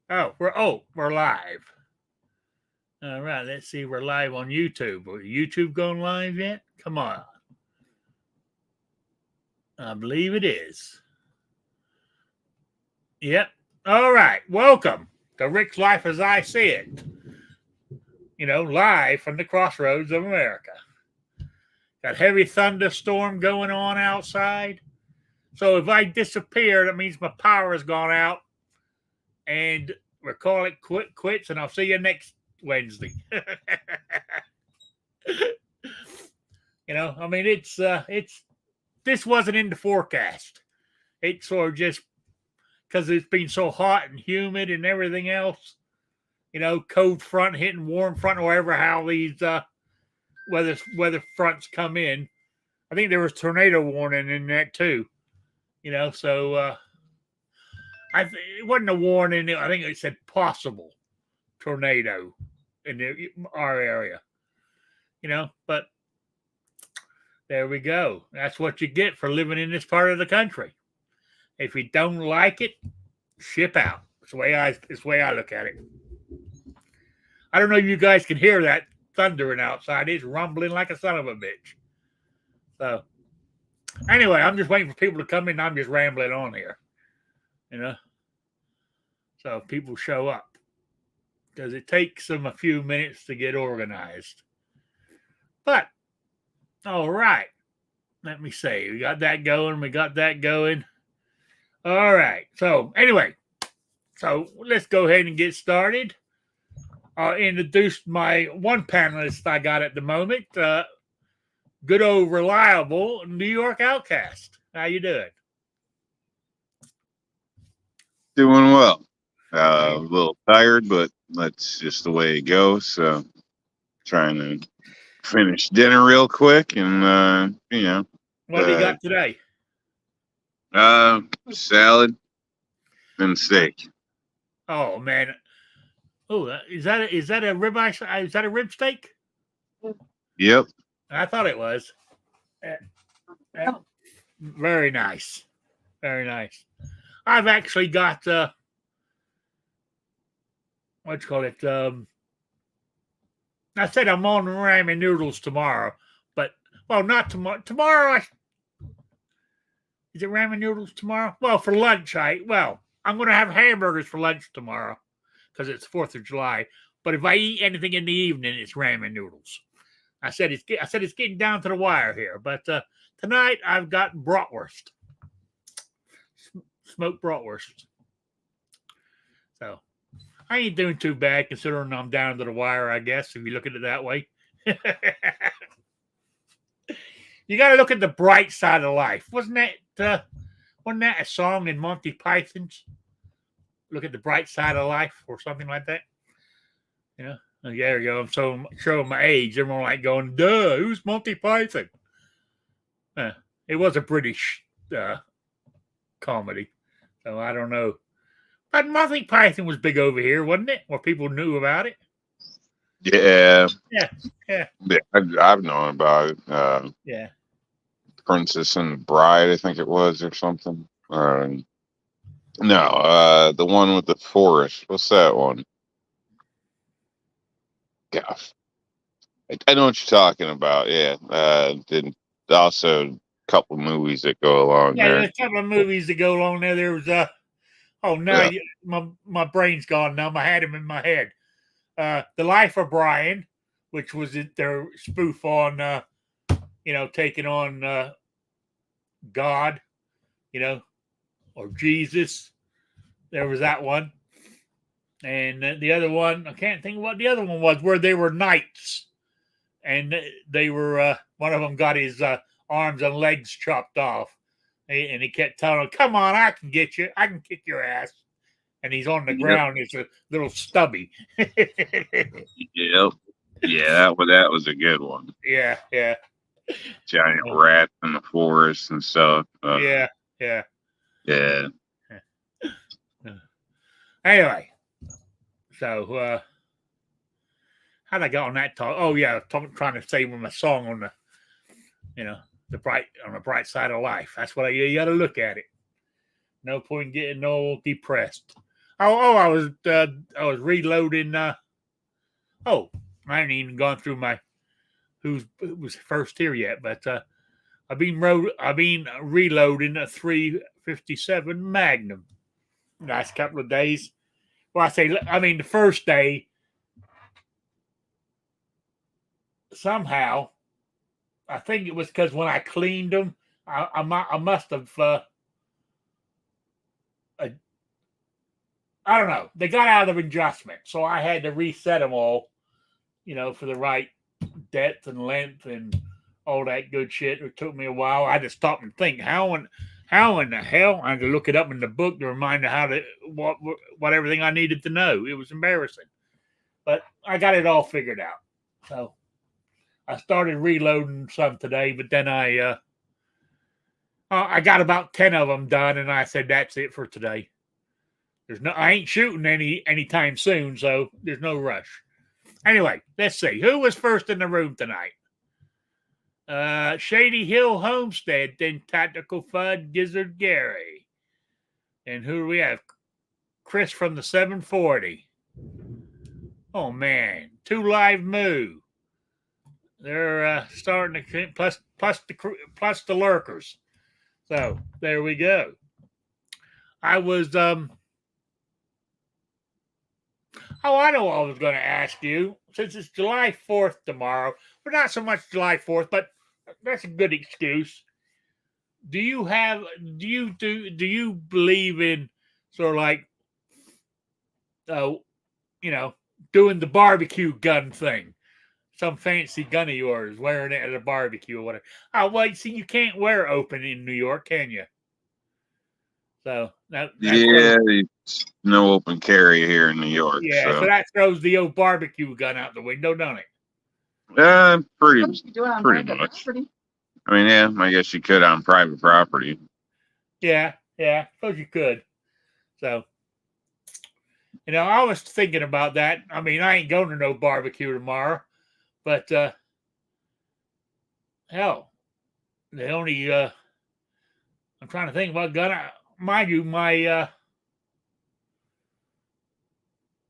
We're live. All right, let's see. We're live on YouTube. Are YouTube going live yet? Come on. I believe it is. Yep. All right. Welcome to Rick's Life as I See It. Live from the crossroads of America. Got heavy thunderstorm going on outside. So if I disappear, that means my power has gone out. And we're calling it quits, and I'll see you next Wednesday. It's this wasn't in the forecast. It's sort of just because it's been so hot and humid and everything else. Cold front hitting warm front, or whatever how these weather fronts come in. I think there was tornado warning in that too. So it wasn't a warning. I think it said possible tornado in our area. But there we go. That's what you get for living in this part of the country. If you don't like it, ship out. It's the way I look at it. I don't know if you guys can hear that thundering outside. It's rumbling like a son of a bitch. So anyway, I'm just waiting for people to come in. I'm just rambling on here. So people show up. Because it takes them a few minutes to get organized. But all right. Let me see. We got that going. All right. So anyway, let's go ahead and get started. I'll introduce my one panelist I got at the moment. Good old reliable New York Outcast. How you doing? Doing well. A little tired, but that's just the way it goes. So trying to finish dinner real quick, and What do you got today? Salad and steak. Oh man. Oh, is that a ribeye? Is that a rib steak? Yep. I thought it was. Very nice. Very nice. I've actually got what you call it? I said I'm on ramen noodles tomorrow, but not tomorrow. Tomorrow, is it ramen noodles tomorrow? Well, for lunch, I'm going to have hamburgers for lunch tomorrow because it's 4th of July. But if I eat anything in the evening, it's ramen noodles. I said it's getting down to the wire here. But tonight I've got bratwurst, smoked bratwurst. So I ain't doing too bad considering I'm down to the wire, I guess, if you look at it that way. You got to look at the bright side of life. Wasn't that a song in Monty Python's? Look at the bright side of life or something like that. There you go. I'm showing my age. Everyone like going, duh, who's Monty Python? It was a British comedy. So I don't know. But Monty Python was big over here, wasn't it? Where people knew about it. Yeah. Yeah. I've known about it. Yeah. Princess and the Bride, I think it was, or something. No, the one with the forest. What's that one? Gosh. I know what you're talking about. Yeah. Then also a couple movies that go along Yeah, there. there's a couple of movies that go along there. There was my brain's gone now. I had him in my head. The Life of Brian, which was their spoof on taking on God, or Jesus. There was that one. And the other one, I can't think of what the other one was, where they were knights. And they were, one of them got his arms and legs chopped off. And he kept telling him, come on, I can get you. I can kick your ass. And he's on the ground. It's a little stubby. Yep. Yeah, that was a good one. Yeah. Giant rats in the forest and stuff. Yeah. Anyway, so how'd I get on that talk? Oh yeah, trying to save my song on the bright side of life. That's what you got to look at it. No point in getting all depressed. I was reloading. I haven't even gone through my who was first here yet, but I've been reloading a 357 Magnum. Last couple of days. Well, the first day. Somehow, I think it was because when I cleaned them, I must have. I don't know. They got out of adjustment, so I had to reset them all, for the right depth and length and all that good shit. It took me a while. I had to stop and think how in the hell I had to look it up in the book to remind me how to what everything I needed to know. It was embarrassing, but I got it all figured out. So I started reloading some today, but then I got about 10 of them done, and I said that's it for today. I ain't shooting anytime soon, so there's no rush. Anyway, let's see. Who was first in the room tonight? Shady Hill Homestead, then Tactical Fud, Gizzard Gary. And who do we have? Chris from the 740. Oh, man. 2 Live Moo. They're starting to plus the lurkers. So there we go. I was I know what I was going to ask you. Since it's July 4th tomorrow, but not so much July 4th, but that's a good excuse. Do you believe in sort of like doing the barbecue gun thing? Some fancy gun of yours, wearing it at a barbecue or whatever. Oh, well, see, you can't wear open in New York, can you? So it's no open carry here in New York. Yeah, so that throws the old barbecue gun out the window, don't it? Pretty much. I mean, yeah, I guess you could on private property. Yeah, suppose you could. So, I was thinking about that. I mean, I ain't going to no barbecue tomorrow, but hell, the only I'm trying to think about gun. Mind you, my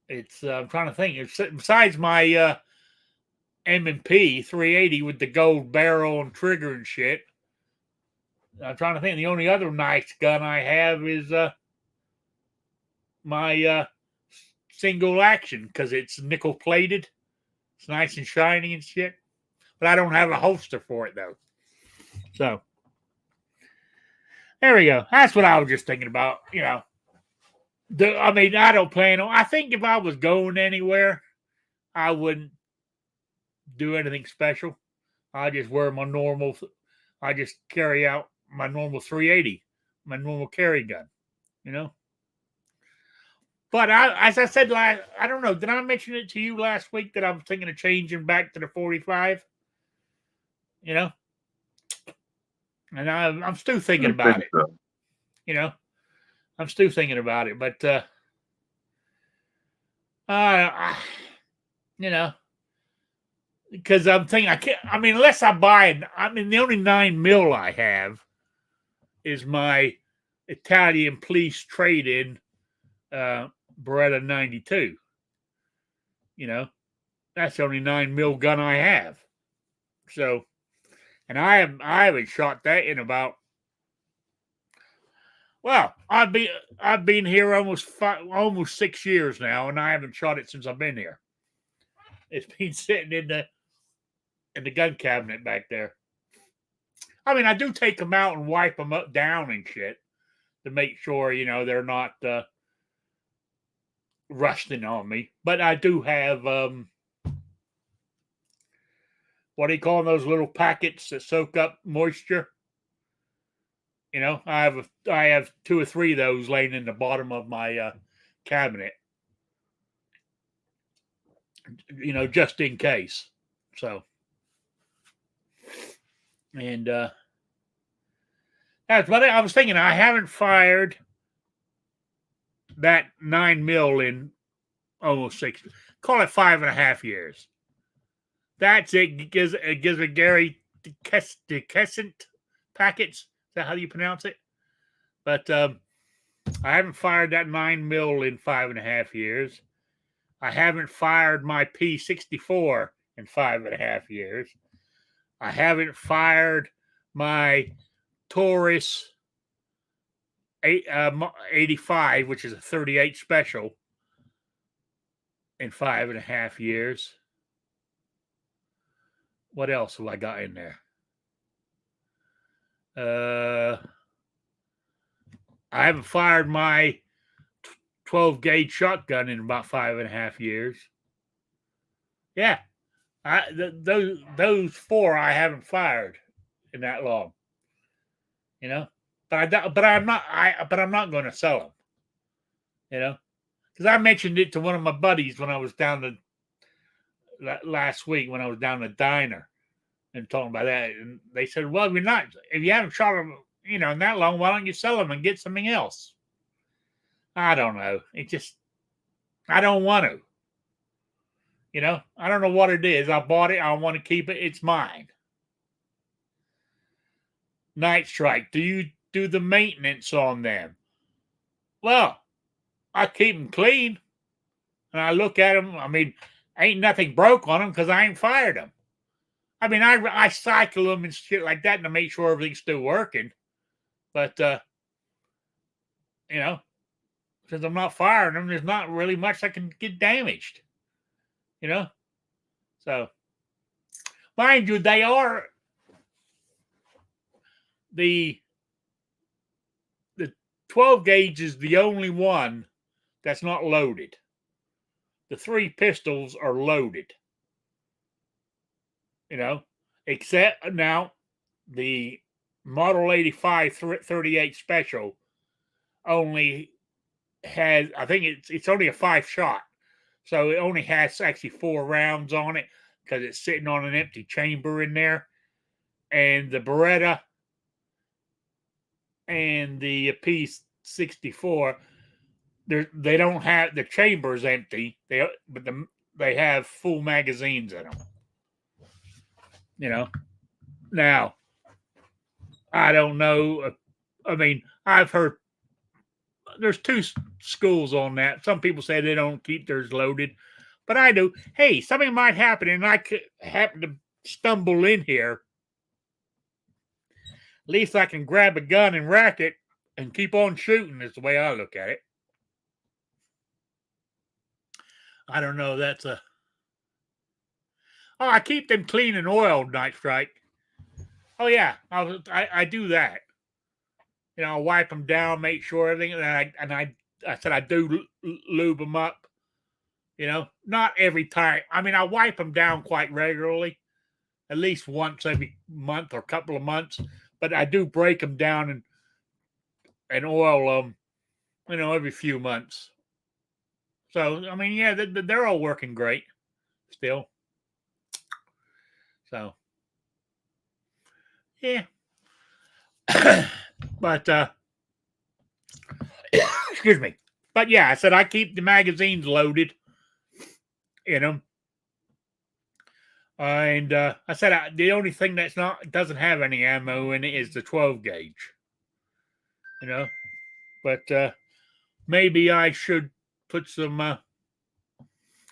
it's I'm trying to think. It's besides my M&P 380 with the gold barrel and trigger and shit. I'm trying to think. The only other nice gun I have is my single action because it's nickel plated. It's nice and shiny and shit. But I don't have a holster for it though. So there we go. That's what I was just thinking about. I don't plan on. I think if I was going anywhere, I wouldn't do anything special. I just wear my normal. I just carry out my normal 380, my normal carry gun. But as I said I don't know. Did I mention it to you last week that I was thinking of changing back to the 45? And I'm still thinking about it. So. I'm still thinking about it, but because I'm thinking I can't. I mean, unless I buy it. I mean, the only 9mm I have is my Italian police trade-in Beretta 92. That's the only 9mm gun I have. So, and I haven't shot that in about. Well, I've been here almost 6 years now, and I haven't shot it since I've been here. It's been sitting in the gun cabinet back there. I mean, I do take them out and wipe them up down and shit to make sure they're not rusting on me. But I do have what do you call those little packets that soak up moisture? I have 2 or 3 of those laying in the bottom of my cabinet. Just in case. So, and that's what I was thinking. I haven't fired that 9mm in almost 6. Call it 5.5 years. That's it. It gives a Gary DeCrescent packets. Is that how you pronounce it? But I haven't fired that 9mm in 5.5 years. I haven't fired my P64 in 5.5 years. I haven't fired my Taurus 85, which is a 38 special, in 5.5 years. What else have I got in there? I haven't fired my 12 gauge shotgun in about 5.5 years. Yeah, those four I haven't fired in that long. You know, but I'm not going to sell them. You know, because I mentioned it to one of my buddies when I was down the last week when I was down the diner and talking about that, and they said, "Well, you're not if you haven't shot them, in that long. Why don't you sell them and get something else?" I don't know. I don't want to. I don't know what it is. I bought it. I want to keep it. It's mine. Night Strike. Do you do the maintenance on them? Well, I keep them clean, and I look at them. I mean, ain't nothing broke on them because I ain't fired them. I mean, I cycle them and shit like that to make sure everything's still working. But, since I'm not firing them, there's not really much that can get damaged. So, mind you, they are the 12 gauge is the only one that's not loaded. The 3 pistols are loaded. Except now the Model 85 38 Special only has, I think it's only a 5-shot. So it only has actually 4 rounds on it because it's sitting on an empty chamber in there. And the Beretta and the P64, they don't have, the chamber's empty. They have full magazines in them. Now, I don't know. I mean, I've heard there's 2 schools on that. Some people say they don't keep theirs loaded, but I do. Hey, something might happen, and I could happen to stumble in here. At least I can grab a gun and rack it and keep on shooting, is the way I look at it. I don't know. I keep them clean and oiled, Night Strike. Oh, yeah. I do that. I wipe them down, make sure everything, and I said I do lube them up. Not every time. I mean, I wipe them down quite regularly, at least once every month or couple of months. But I do break them down and oil them, every few months. So, I mean, yeah, they're all working great still. So, yeah. But, excuse me. But, yeah, I said I keep the magazines loaded in them. And I said the only thing doesn't have any ammo in it is the 12 gauge. But maybe I should put some,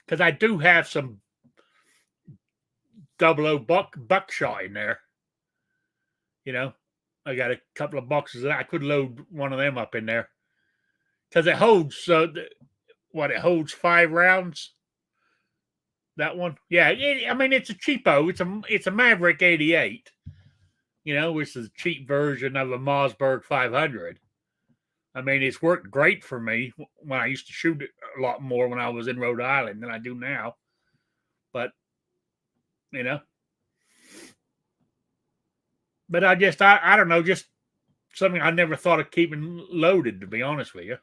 because I do have some 00 buckshot in there. I got a couple of boxes of that. I could load one of them up in there because it holds. It holds 5 rounds. That one, yeah. I mean, it's a cheapo. It's a Maverick 88. Which is a cheap version of a Mossberg 500. I mean, it's worked great for me when I used to shoot it a lot more when I was in Rhode Island than I do now. But, but I don't know, just something I never thought of keeping loaded, to be honest with you.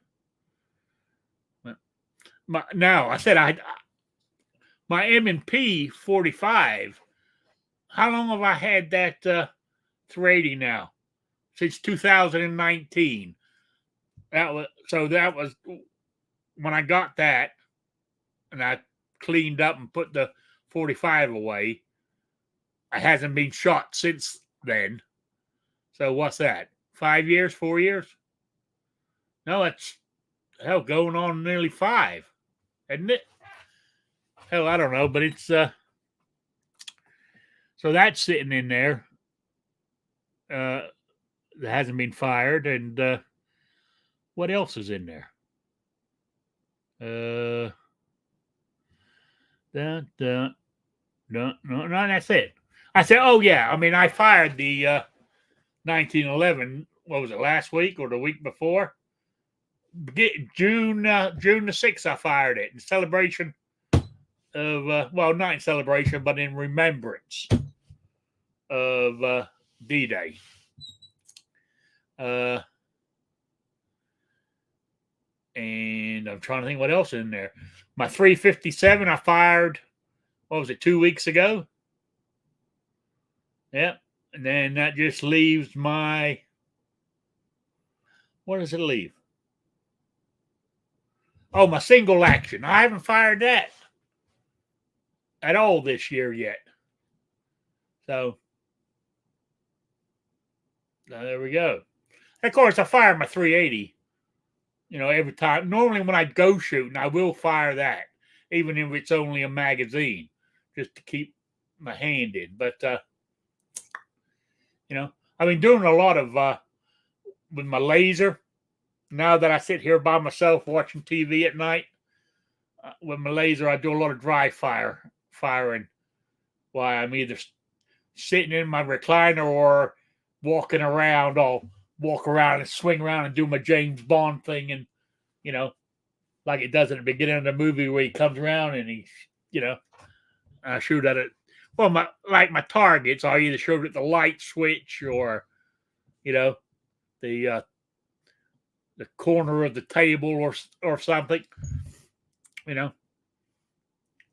Now, I said my M&P 45, how long have I had that 380 now? Since 2019. That was when I got that, and I cleaned up and put the 45 away. It hasn't been shot since then. So what's that? 5 years, 4 years? No, it's hell going on nearly 5, isn't it? Hell, I don't know, but it's so that's sitting in there. That hasn't been fired, and what else is in there? No, that's it. I said, oh yeah. I mean, I fired the 1911. What was it, last week or the week before? June the 6th. I fired it in celebration of well, not in celebration, but in remembrance of D-Day. And I'm trying to think what else is in there. My 357 I fired, what was it, 2 weeks ago? Yep. And then that just leaves my, what does it leave? Oh, my single action. I haven't fired that at all this year yet. So there we go. Of course, I fire my 380. Every time. Normally, when I go shooting, I will fire that, even if it's only a magazine, just to keep my hand in. But I've been doing a lot of with my laser. Now that I sit here by myself watching TV at night, with my laser, I do a lot of dry firing. While I'm either sitting in my recliner or walking around. I'll walk around and swing around and do my James Bond thing, and like it does at the beginning of the movie where he comes around and he, I shoot at it. Well, my targets, I either shoot at the light switch or, the corner of the table or something, And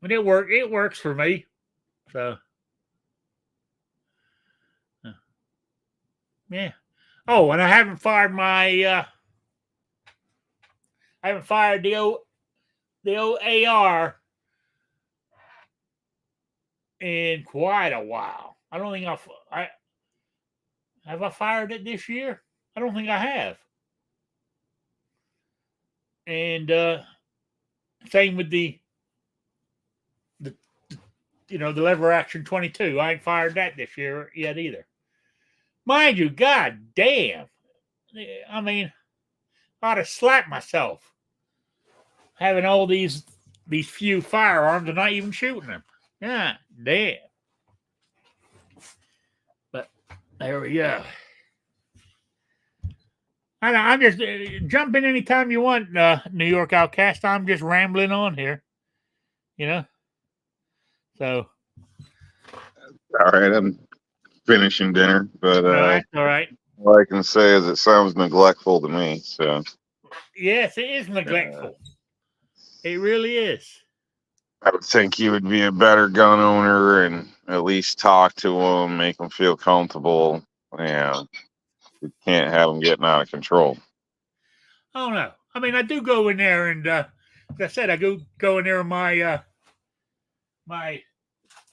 it works for me. So, yeah. Oh, and I haven't fired my. I haven't fired the old AR in quite a while. I don't think I have I fired it this year. I don't think I have. And same with the lever action 22. I ain't fired that this year yet either. Mind you, god damn. I mean, I ought to slap myself having all these few firearms and not even shooting them. Yeah, damn. But there we go. I'm just jump in anytime you want, New York Outcast. I'm just rambling on here, So, All right, I'm finishing dinner, but all right. all I can say is it sounds neglectful to me. So, yes, it is neglectful. It really is. I would think you would be a better gun owner and at least talk to them, make them feel comfortable. Yeah, you can't have them getting out of control. Oh no! I mean, I do go in there, and like I said, I go in there with my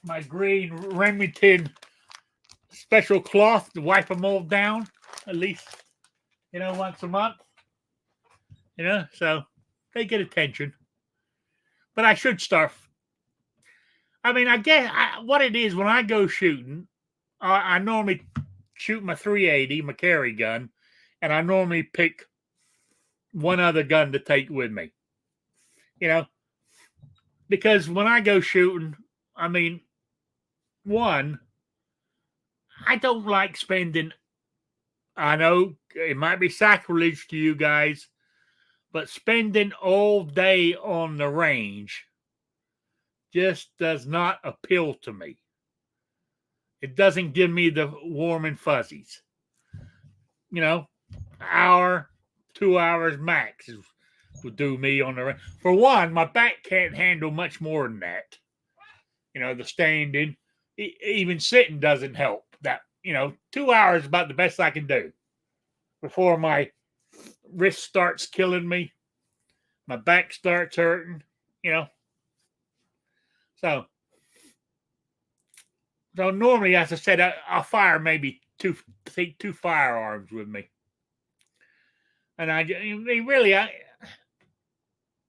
my green Remington special cloth to wipe them all down at least, once a month. So they get attention. But I should start. I mean, I guess what it is when I go shooting, I normally shoot my 380, my carry gun, and I normally pick one other gun to take with me. Because when I go shooting, I mean, one, I don't like spending. I know it might be sacrilege to you guys, but spending all day on the range just does not appeal to me. It doesn't give me the warm and fuzzies. Hour, 2 hours max would do me on the range. For one, my back can't handle much more than that. The standing, even sitting doesn't help. That 2 hours is about the best I can do before my wrist starts killing me, my back starts hurting. So normally, as I said, I'll fire maybe two firearms with me. And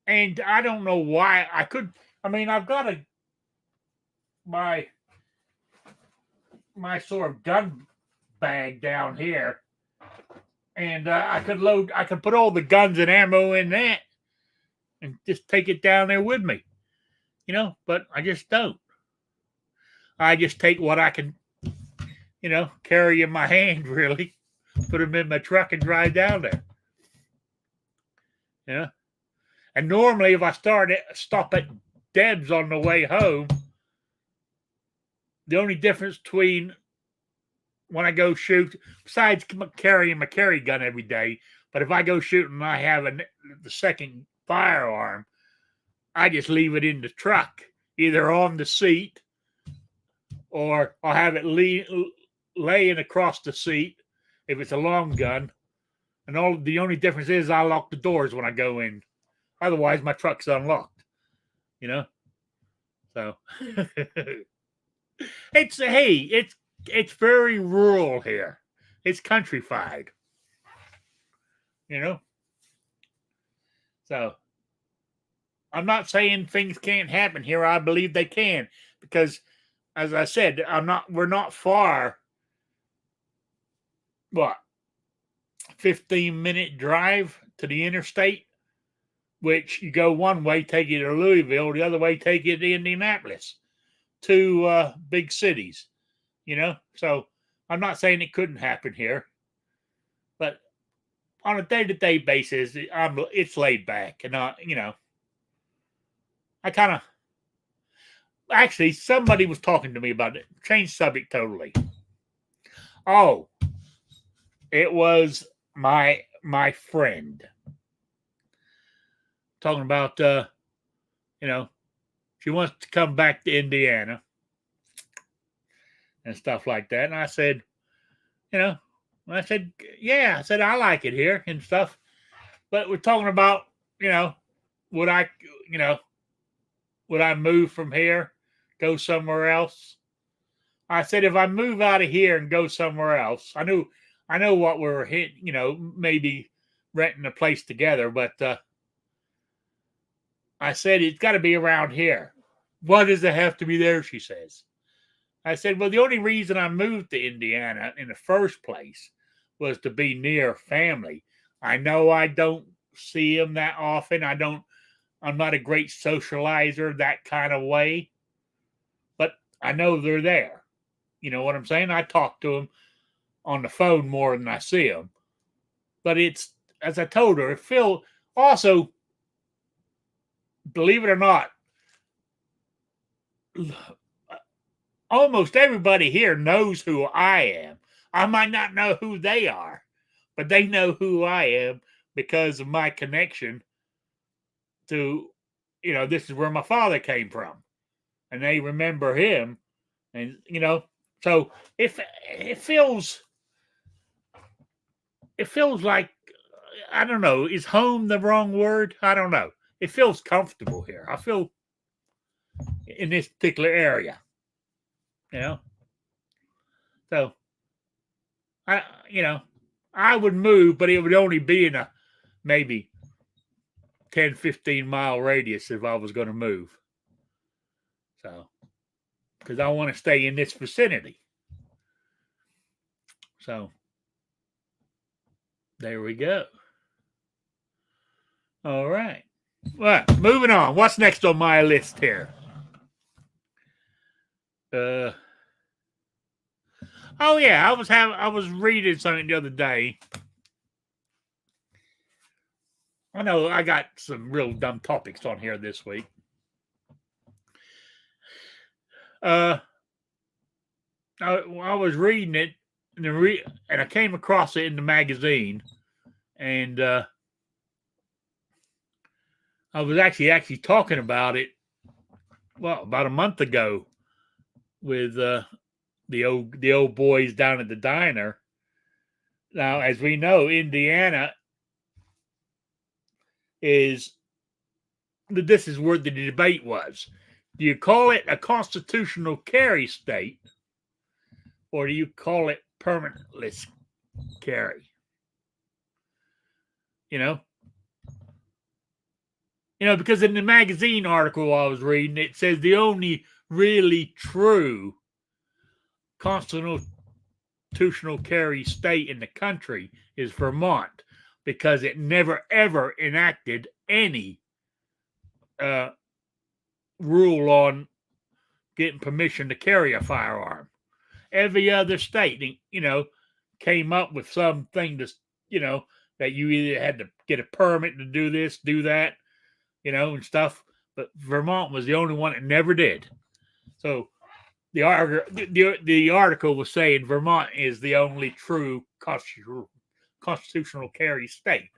and I don't know why I could. I mean, I've got my sort of gun bag down here, and I could put all the guns and ammo in that, and just take it down there with me, But I just don't. I just take what I can, carry in my hand. Really, put them in my truck and drive down there. And normally, if I stop at Deb's on the way home, the only difference between when I go shoot, besides carrying my carry gun every day, but if I go shooting and I have the second firearm, I just leave it in the truck, either on the seat or I'll have it laying across the seat if it's a long gun. And the only difference is I lock the doors when I go in. Otherwise, my truck's unlocked. So it's very rural here. It's countrified. So I'm not saying things can't happen here. I believe they can, because as I said, we're not far. What? 15-minute drive to the interstate, which you go one way, take you to Louisville, the other way, take you to Indianapolis. Two big cities, So I'm not saying it couldn't happen here, but on a day-to-day basis, it's laid back, and I kind of. Actually, somebody was talking to me about it. Change subject totally. Oh, it was my friend talking about she wants to come back to Indiana and stuff like that. And I said, yeah, I said I like it here and stuff. But we're talking about, would I move from here, go somewhere else? I said, if I move out of here and go somewhere else, I know what we're hitting, maybe renting a place together, but I said, it's got to be around here. Why does it have to be there? She says. I said, well, the only reason I moved to Indiana in the first place was to be near family. I know I don't see them that often. I'm not a great socializer that kind of way, but I know they're there. You know what I'm saying? I talk to them on the phone more than I see them. But it's, as I told her, Phil, also, believe it or not, almost everybody here knows who I am. I might not know who they are, but they know who I am because of my connection to, this is where my father came from. And they remember him. And, so it feels like, I don't know, is home the wrong word? I don't know. It feels comfortable here. I feel in this particular area, So I would move, but it would only be in a maybe 10, 15 mile radius if I was going to move. So, because I want to stay in this vicinity. So, there we go. All right. Well, moving on. What's next on my list here? Oh yeah, I was reading something the other day. I know I got some real dumb topics on here this week. I was reading it and I came across it in the magazine, and I was actually talking about it, about a month ago with the old boys down at the diner. Now, as we know, Indiana this is where the debate was. Do you call it a constitutional carry state, or do you call it permitless carry? You know, because in the magazine article I was reading, it says the only really true constitutional carry state in the country is Vermont, because it never ever enacted any rule on getting permission to carry a firearm. Every other state, came up with something to, that you either had to get a permit to do this, do that, and stuff. But Vermont was the only one that never did. So the article was saying Vermont is the only true constitutional carry state.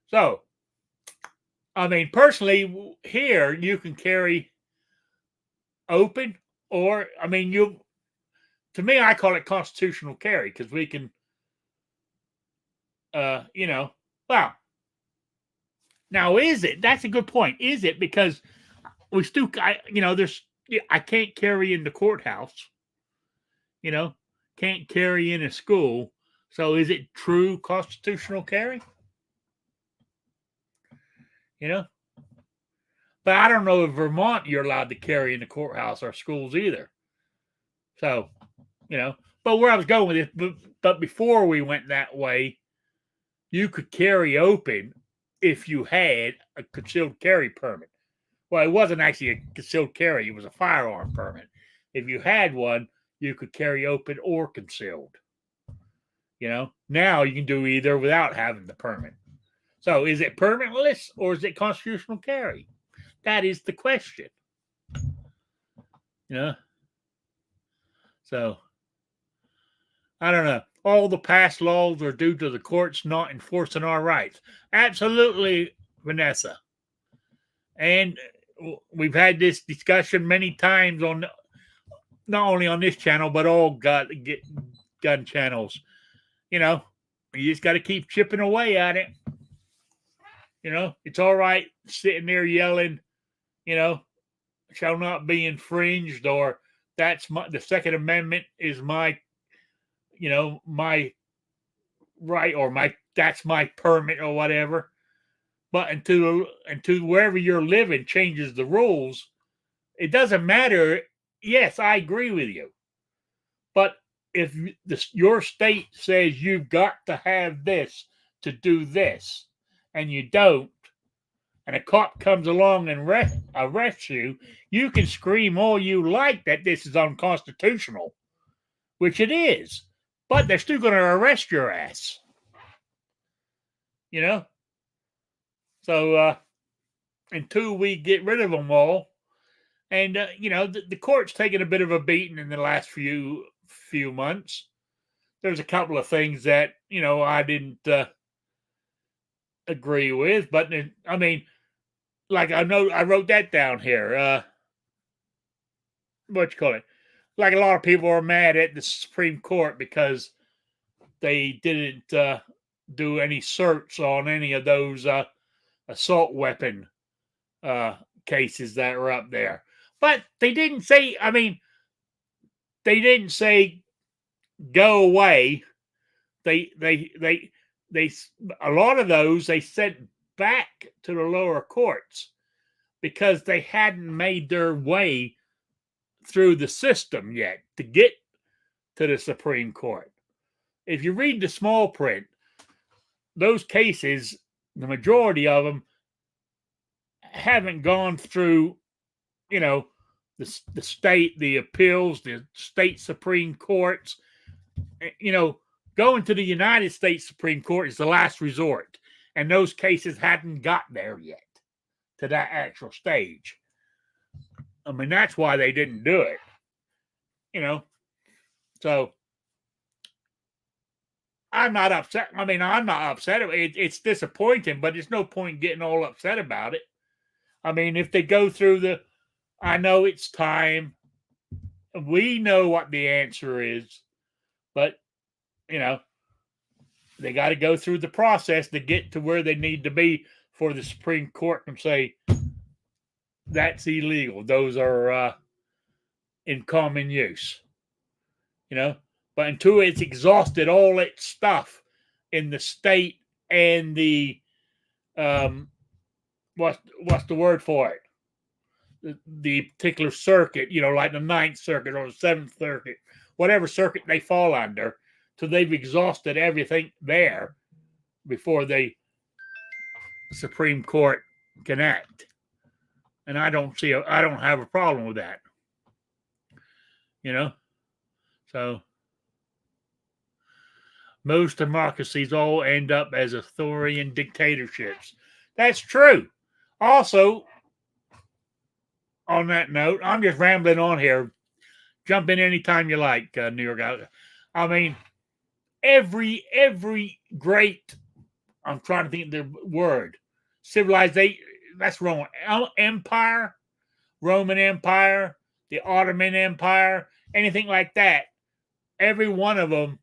So I mean, personally, here you can carry open, or I mean, to me, I call it constitutional carry because we can, well, now is it? That's a good point. Is it because we still, I can't carry in the courthouse, can't carry in a school. So is it true constitutional carry? But I don't know if Vermont you're allowed to carry in the courthouse or schools either. So, but where I was going with it, but before we went that way, you could carry open if you had a concealed carry permit. Well, it wasn't actually a concealed carry, it was a firearm permit. If you had one, you could carry open or concealed. Now you can do either without having the permit. So is it permitless or is it constitutional carry? That is the question. So I don't know. All the past laws are due to the courts not enforcing our rights. Absolutely, Vanessa. And we've had this discussion many times on not only on this channel, but all gun channels. You just got to keep chipping away at it. It's all right sitting there yelling, shall not be infringed, or the Second Amendment is my, my right, or that's my permit or whatever. But until wherever you're living changes the rules, it doesn't matter. Yes, I agree with you. But if your state says you've got to have this to do this, and you don't, and a cop comes along and arrests you, you can scream all you like that this is unconstitutional, which it is. But they're still going to arrest your ass. So until we get rid of them all, and the court's taken a bit of a beating in the last few months. There's a couple of things that I didn't agree with, but I mean, like I wrote that down here. What you call it? Like a lot of people are mad at the Supreme Court because they didn't do any search on any of those assault weapon cases that were up there. But they didn't say, they didn't say go away. They a lot of those they sent back to the lower courts because they hadn't made their way through the system yet to get to the Supreme Court. If you read the small print, those cases, the majority of them haven't gone through, the state, the appeals, the state Supreme Courts. Going to the United States Supreme Court is the last resort. And those cases hadn't got there yet to that actual stage. I mean, that's why they didn't do it. So I'm not upset. I'm not upset. It's disappointing, but there's no point getting all upset about it. I mean, if they go through I know it's time. We know what the answer is, but, they got to go through the process to get to where they need to be for the Supreme Court and say, that's illegal. Those are in common use, But until it's exhausted all its stuff in the state and the what's the word for it? The particular circuit, like the Ninth Circuit or the Seventh Circuit, whatever circuit they fall under, till they've exhausted everything there before the Supreme Court can act. And I don't have a problem with that. So most democracies all end up as authoritarian dictatorships. That's true. Also, on that note, I'm just rambling on here. Jump in anytime you like, New York. I mean, every great, I'm trying to think of the word, civilization, that's wrong. Empire, Roman Empire, the Ottoman Empire, anything like that, every one of them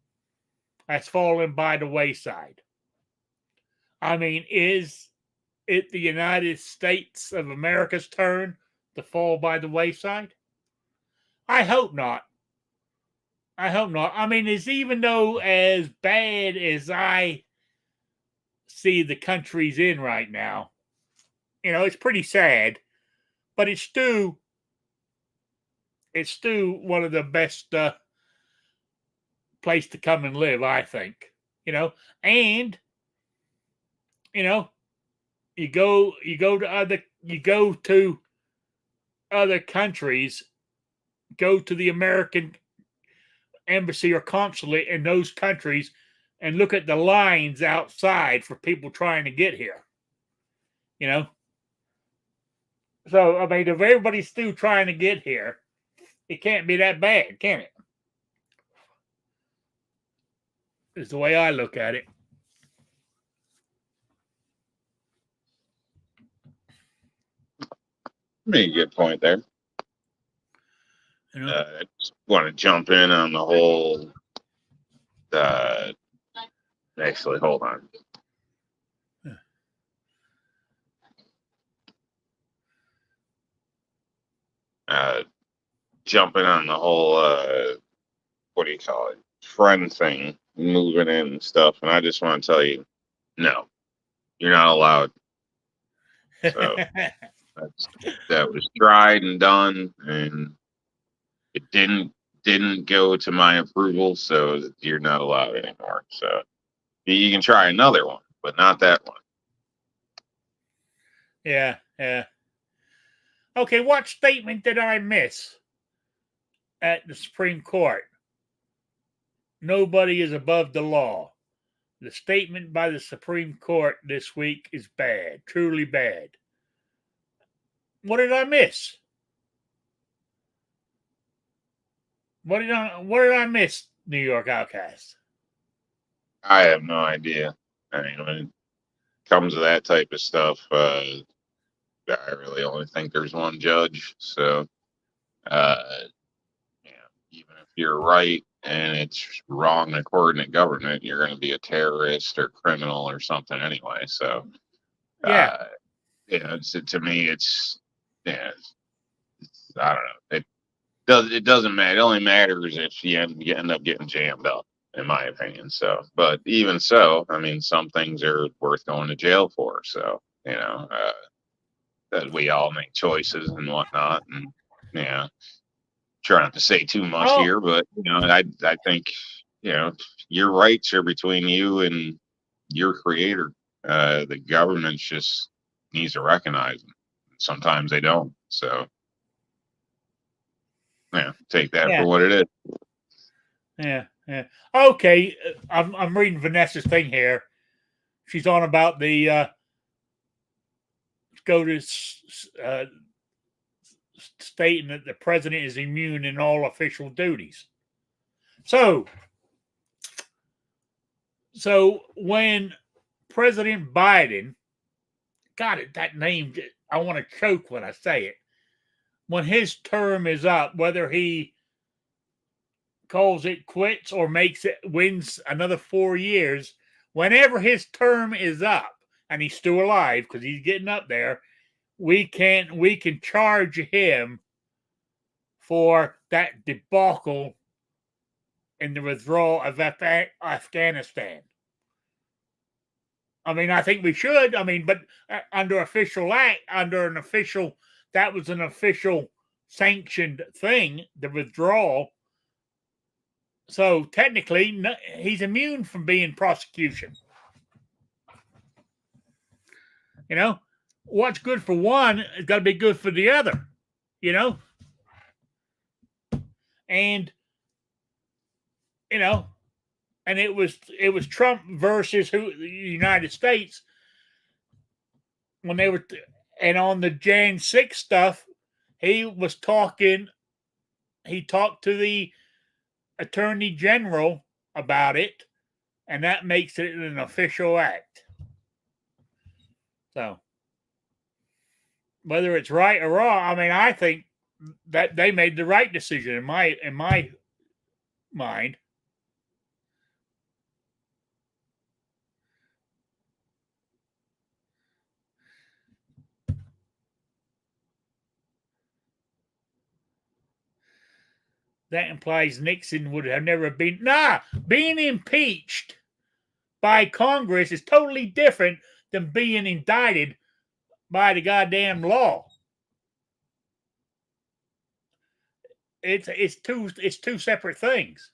has fallen by the wayside. I mean, is it the United States of America's turn to fall by the wayside? I hope not. I mean, it's even though as bad as I see the country's in right now, it's pretty sad, but it's still one of the best place to come and live, I think. And you go to other countries, go to the American embassy or consulate in those countries and look at the lines outside for people trying to get here. So, I mean, if everybody's still trying to get here, it can't be that bad, can it? Is the way I look at it. Make a good point there. I just want to jump in on the whole. Actually, hold on. Jumping on the whole. What do you call it? Friend thing, moving in and stuff, and I just want to tell you, no, you're not allowed. So that was tried and done, and it didn't go to my approval, so you're not allowed anymore. So you can try another one, but not that one. Yeah. Okay, what statement did I miss at the Supreme Court? Nobody is above the law. The statement by the Supreme Court this week is bad, truly bad. What did I miss? What did I miss, New York Outcast? I have no idea. I mean, when it comes to that type of stuff, I really only think there's one judge. So, even if you're right and it's wrong in a coordinate government, you're going to be a terrorist or criminal or something anyway. So, yeah, to me, it's I don't know. It doesn't matter. It only matters if you end up getting jammed up, in my opinion. So, but even so, I mean, some things are worth going to jail for. So, that we all make choices and whatnot, and try not to say too much here, but I think your rights are between you and your creator. The government just needs to recognize them. Sometimes they don't. So take that for what it is. Yeah. Okay, I'm reading Vanessa's thing here. She's on about the stating that the president is immune in all official duties. So when President Biden, got it, that name, I want to choke when I say it. When his term is up, whether he calls it quits or wins another 4 years, whenever his term is up and he's still alive because he's getting up there, we can charge him for that debacle in the withdrawal of Afghanistan. I mean, I think we should. I mean, but under official act, that was an official sanctioned thing, the withdrawal. So technically, he's immune from being prosecution. You know, what's good for one has got to be good for the other. You know, and you know, and it was Trump versus the United States when they were, and on the Jan 6 stuff, he talked to the Attorney General about it, and that makes it an official act. So, whether it's right or wrong, I mean, I think that they made the right decision in my mind. That implies Nixon would have never been. Being impeached by Congress is totally different than being indicted by the goddamn law. It's two separate things.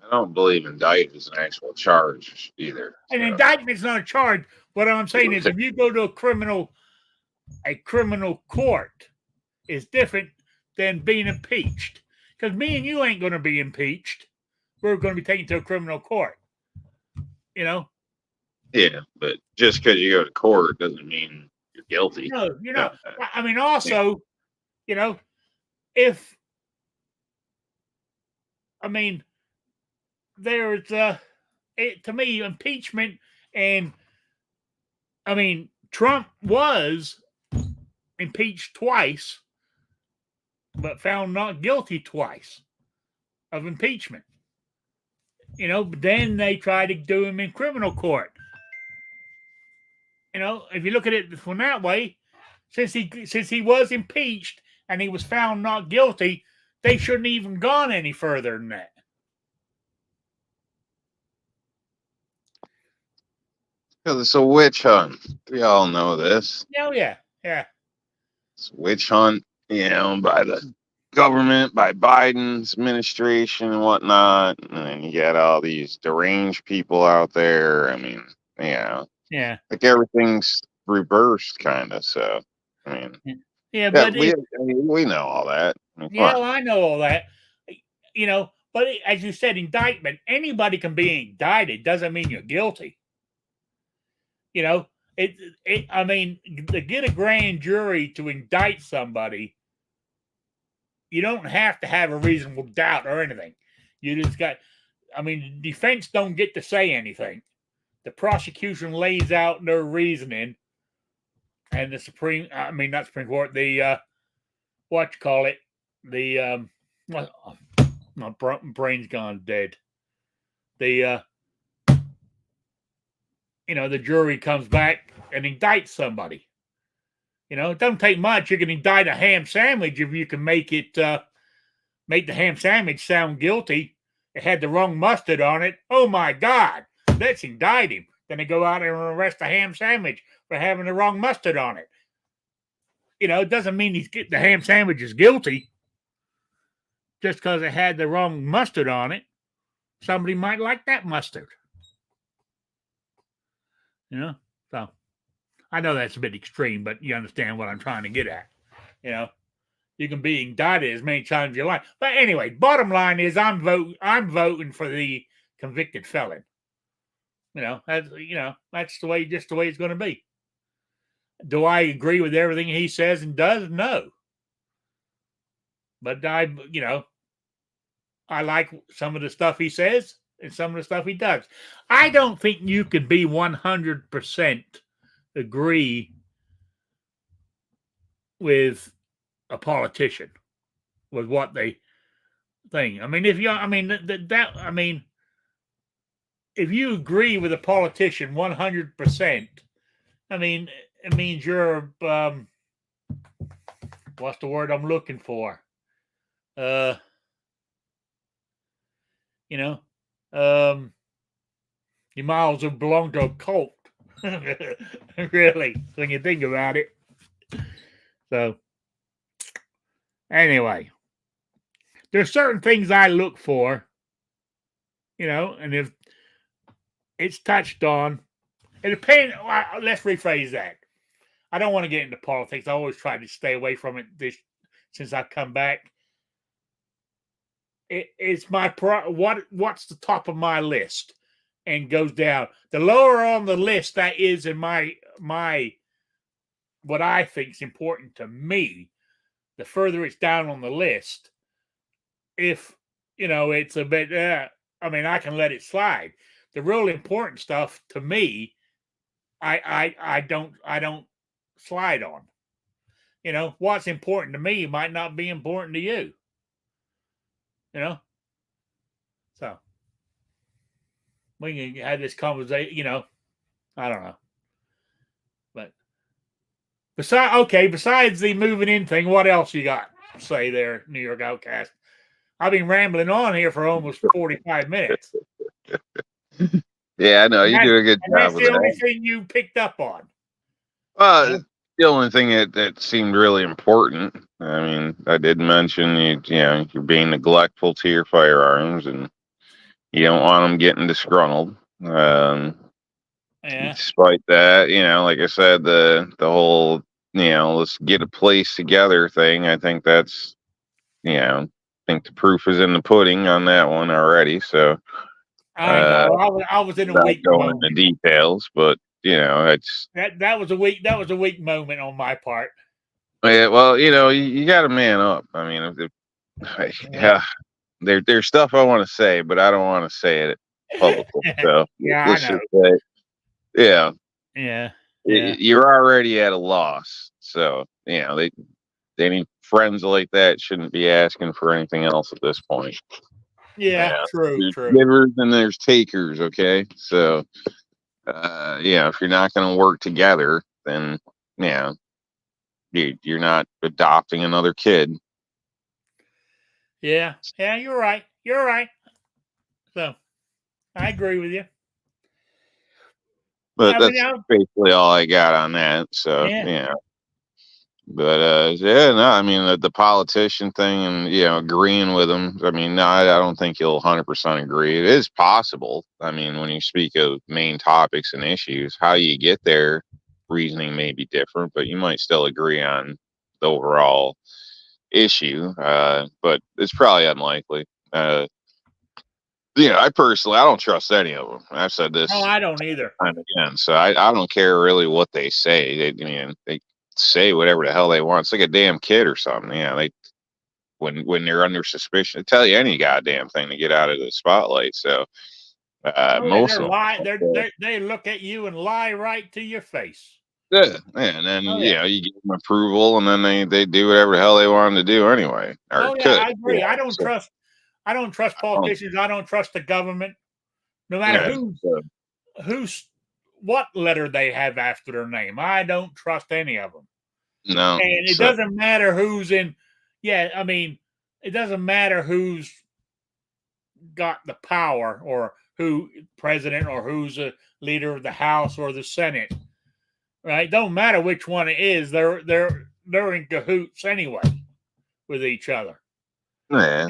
I don't believe indictment is an actual charge either. An indictment's not a charge. What I'm saying is, if you go to a criminal court, is different than being impeached. Because me and you ain't going to be impeached. We're going to be taken to a criminal court. You know? Yeah, but just because you go to court doesn't mean you're guilty. No, you're not. I mean, also, you know, if, I mean, there's, to me, impeachment and, I mean, Trump was impeached twice, but found not guilty twice of impeachment. You know, but then they tried to do him in criminal court. You know, if you look at it from that way, since he was impeached and he was found not guilty, they shouldn't even gone any further than that. Because it's a witch hunt. We all know this. Oh, yeah. It's a witch hunt, you know, by the government, by Biden's administration and whatnot. And then you got all these deranged people out there. I mean, Yeah. Like everything's reversed, kind of. So, I mean, but we know all that. I mean, I know all that. You know, but as you said, indictment, anybody can be indicted. Doesn't mean you're guilty. You know, I mean, to get a grand jury to indict somebody, you don't have to have a reasonable doubt or anything. You just got, I mean, the defense don't get to say anything. The prosecution lays out their reasoning, and not Supreme Court, my brain's gone dead. The jury comes back and indicts somebody. You know, it doesn't take much. You can indict a ham sandwich if you can make the ham sandwich sound guilty. It had the wrong mustard on it. Oh my God, let's indict him. Then they go out and arrest the ham sandwich for having the wrong mustard on it. You know, it doesn't mean the ham sandwich is guilty just because it had the wrong mustard on it. Somebody might like that mustard. You know, so I know that's a bit extreme, but you understand what I'm trying to get at. You know, you can be indicted as many times as you like. But anyway, bottom line is I'm voting for the convicted felon. You know, that's the way it's going to be. Do I agree with everything he says and does? No. But I like some of the stuff he says and some of the stuff he does. I don't think you could be 100% agree with a politician with what they think. I mean, if you agree with a politician 100%, I mean, it means you're what's the word I'm looking for? You know, You might as well belong to a cult. Really, when you think about it. So, anyway, there's certain things I look for, and if it's touched on, it depends. Let's rephrase that. I don't want to get into politics. I always try to stay away from it since I've come back. It's my what's the top of my list and goes down. The lower on the list that is in my what I think is important to me, the further it's down on the list, if it's a bit I can let it slide. The real important stuff to me, I don't slide on. What's important to me might not be important to you. So we can have this conversation. I don't know, but besides the moving in thing, what else you got to say there, New York Outcast? I've been rambling on here for almost 45 minutes. Yeah, I know. You do a good job that's with the only that. thing you picked up on. The only thing that seemed really important, I mean, I did mention you're being neglectful to your firearms and you don't want them getting disgruntled. Yeah. Despite that, like I said, the whole, let's get a place together thing, I think that's, I think the proof is in the pudding on that one already. So I know. I was in a weak going moment. into details, but it's that was a weak moment on my part. Yeah, well, you got to man up. I mean, there's stuff I want to say, but I don't want to say it publicly. So yeah, let's I know. just say, yeah. You're already at a loss. So any friends like that shouldn't be asking for anything else at this point. Yeah, true. There's givers and there's takers. Okay, so if you're not going to work together, then you're not adopting another kid. Yeah, you're right. You're right. So I agree with you. But that's basically all I got on that. So yeah. But no, I mean the politician thing and agreeing with them. I mean, no, I don't think you'll 100% agree. It is possible. I mean, when you speak of main topics and issues, how you get there, reasoning may be different, but you might still agree on the overall issue. But it's probably unlikely. I personally, I don't trust any of them. I've said this. No, I don't either. Time again, so I don't care really what they say. They say whatever the hell they want. It's like a damn kid or something. They when they're under suspicion, they tell you any goddamn thing to get out of the spotlight. So most of them, they look at you and lie right to your face. Yeah, and then you give them approval, and then they do whatever the hell they want to do anyway. Or could. I agree. I don't trust politicians. I don't trust the government, no matter who's what letter they have after their name. I don't trust any of them. No, and it doesn't matter who's in. Yeah, I mean, it doesn't matter who's got the power or who president or who's a leader of the House or the Senate. Right? Don't matter which one it is. They're in cahoots anyway with each other. Yeah.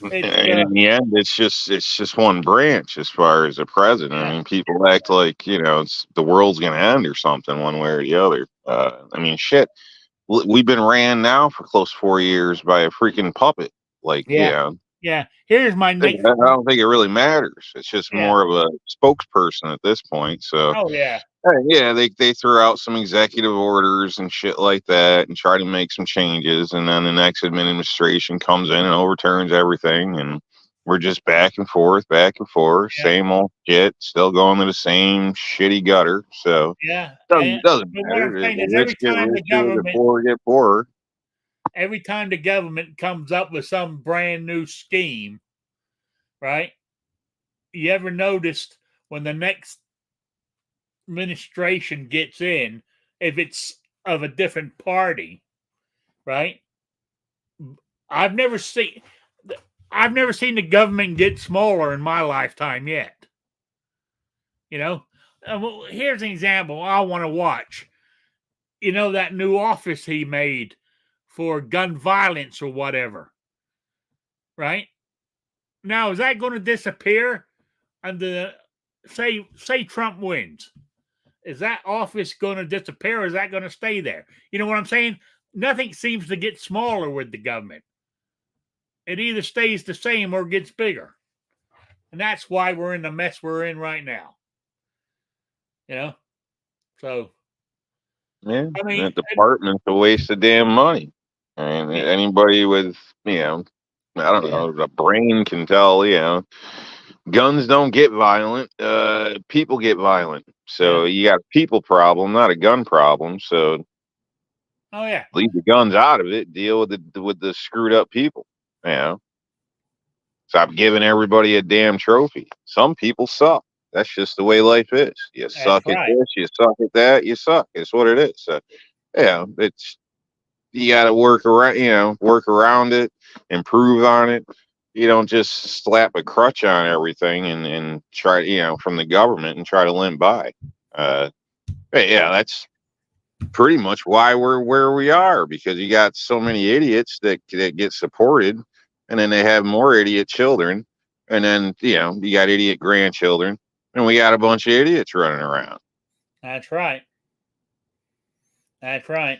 And in the end, it's just one branch as far as the president. I mean, people act like it's the world's gonna end or something one way or the other. I mean, shit. We've been ran now for close to 4 years by a freaking puppet. Yeah. Here's my next. I don't think it really matters. It's just more of a spokesperson at this point. So. Oh yeah. Yeah, they throw out some executive orders and shit like that and try to make some changes, and then the next administration comes in and overturns everything, and we're just back and forth, same old shit, still going to the same shitty gutter. So doesn't matter. Every time the government poor get poorer. Every time the government comes up with some brand new scheme, right? You ever noticed when the next administration gets in, if it's of a different party, right? I've never seen I've never seen the government get smaller in my lifetime yet. You know, well, here's an example I want to watch. You know, that new office he made for gun violence or whatever, right? Now, is that going to disappear? And say Trump wins, is that office going to disappear or is that going to stay there? You know what I'm saying? Nothing seems to get smaller with the government. It either stays the same or gets bigger. And that's why we're in the mess we're in right now. You know? So, Yeah, I mean, that department's a waste of damn money. I mean, anybody with, I don't know, a brain can tell, guns don't get violent. People get violent. So you got a people problem, not a gun problem. So oh yeah, leave the guns out of it. Deal with the screwed up people. Stop giving everybody a damn trophy. Some people suck. That's just the way life is. You suck at this, you suck at that, you suck. It's what it is. So it's you got to work around it, improve on it. You don't just slap a crutch on everything and try, from the government and try to limp by. That's pretty much why we're where we are, because you got so many idiots that get supported, and then they have more idiot children, and then you got idiot grandchildren, and we got a bunch of idiots running around. That's right. That's right.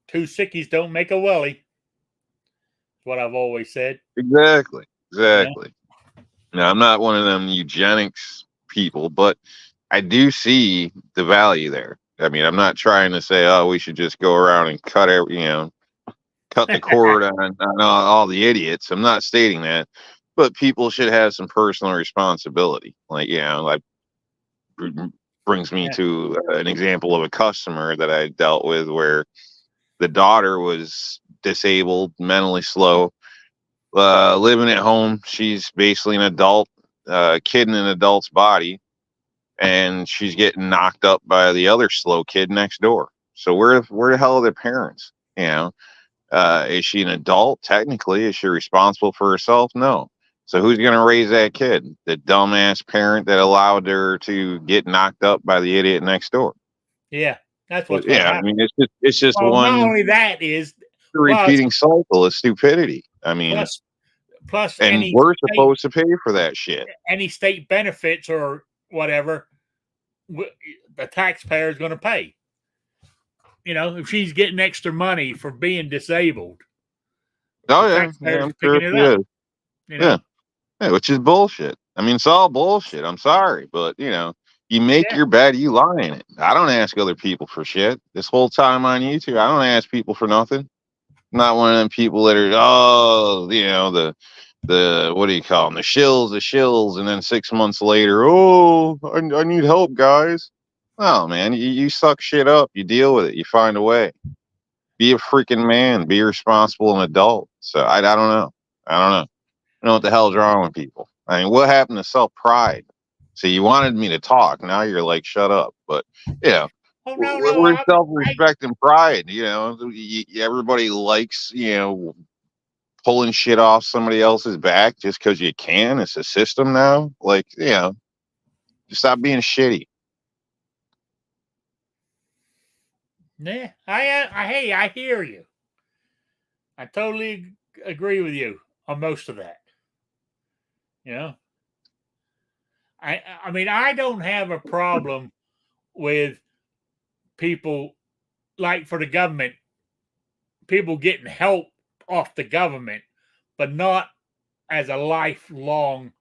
Two sickies don't make a wellie. That's what I've always said. Exactly. Now, I'm not one of them eugenics people, but I do see the value there. I mean, I'm not trying to say, oh, we should just go around and cut the cord on all the idiots. I'm not stating that, but people should have some personal responsibility. Like brings me to an example of a customer that I dealt with where the daughter was disabled, mentally slow, living at home. She's basically an adult, kid in an adult's body, and she's getting knocked up by the other slow kid next door. So where the hell are their parents? Is she an adult? Technically, is she responsible for herself? No. So who's going to raise that kid? The dumbass parent that allowed her to get knocked up by the idiot next door. Yeah, that's what's going to happen. I mean, it's just one. Not only that is the repeating cycle of stupidity. I mean, plus, and we're supposed to pay for that shit. Any state benefits or whatever, the taxpayer is going to pay. If she's getting extra money for being disabled. Oh yeah, I'm sure it is. Yeah, which is bullshit. I mean, it's all bullshit. I'm sorry, but you make your bed, you lie in it. I don't ask other people for shit. This whole time on YouTube, I don't ask people for nothing. I'm not one of them people that are the what do you call them? The shills, and then 6 months later, I need help, guys. Oh man, you suck shit up. You deal with it. You find a way. Be a freaking man. Be responsible and adult. So I don't know. I don't know what the hell's wrong with people. I mean, what happened to self-pride? So you wanted me to talk. Now you're like, shut up. But we're self-respect and pride. Everybody likes pulling shit off somebody else's back just because you can. It's a system now. Like, just stop being shitty. Yeah, I hear you. I totally agree with you on most of that. I mean, I don't have a problem with people, like for the government, people getting help off the government, but not as a lifelong,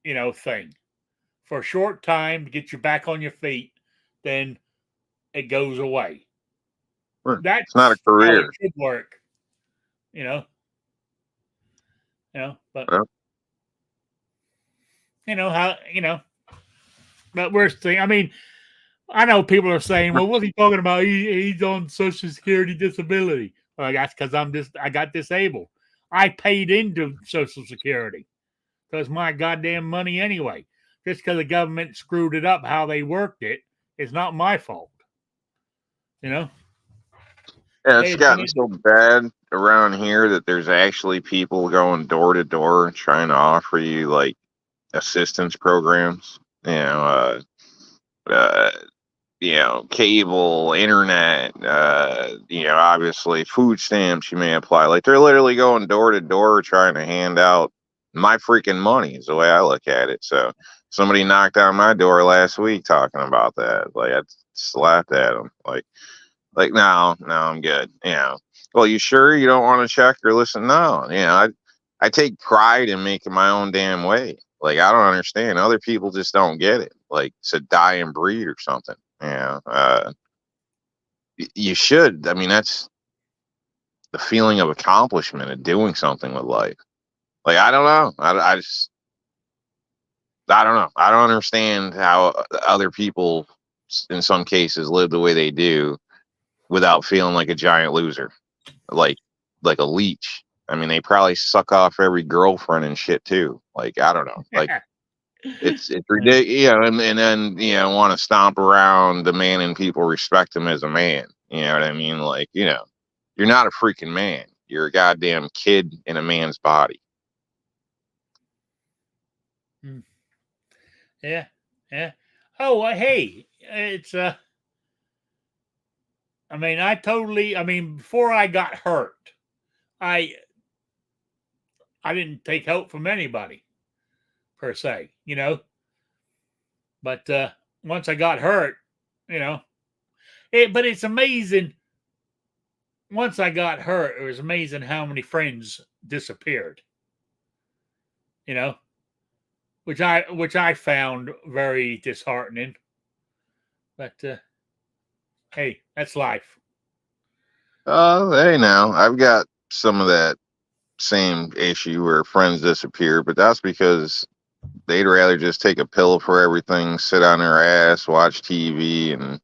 thing. For a short time to get you back on your feet, then it goes away. That's not a career. How it should work. But but we're saying, I mean, I know people are saying, well, what's he talking about? He's on Social Security disability. Well, that's because I got disabled. I paid into Social Security. So it's my goddamn money anyway. Just because the government screwed it up how they worked it, it's not my fault. Yeah, it's gotten so bad around here that there's actually people going door to door trying to offer you like assistance programs. Uh, cable, internet, obviously food stamps you may apply. Like they're literally going door to door trying to hand out my freaking money is the way I look at it. So somebody knocked on my door last week talking about that. Like I slapped at them. Like no, I'm good. Well, you sure you don't want to check or listen? No, I take pride in making my own damn way. Like I don't understand. Other people just don't get it. Like it's a dying breed or something. You should. I mean, that's the feeling of accomplishment of doing something with life. Like I don't know. I don't know. I don't understand how other people, in some cases, live the way they do without feeling like a giant loser, like a leech. I mean, they probably suck off every girlfriend and shit too. Like I don't know. Like it's ridiculous, and then want to stomp around demanding people respect him as a man. You know what I mean? Like you're not a freaking man. You're a goddamn kid in a man's body. Yeah, yeah. Oh, hey, it's I mean, I mean, before I got hurt, I didn't take help from anybody per se, But once I got hurt, but it's amazing. Once I got hurt, it was amazing how many friends disappeared. Which I found very disheartening. But hey, that's life. Hey, now I've got some of that same issue where friends disappear, but that's because they'd rather just take a pill for everything, sit on their ass, watch TV, and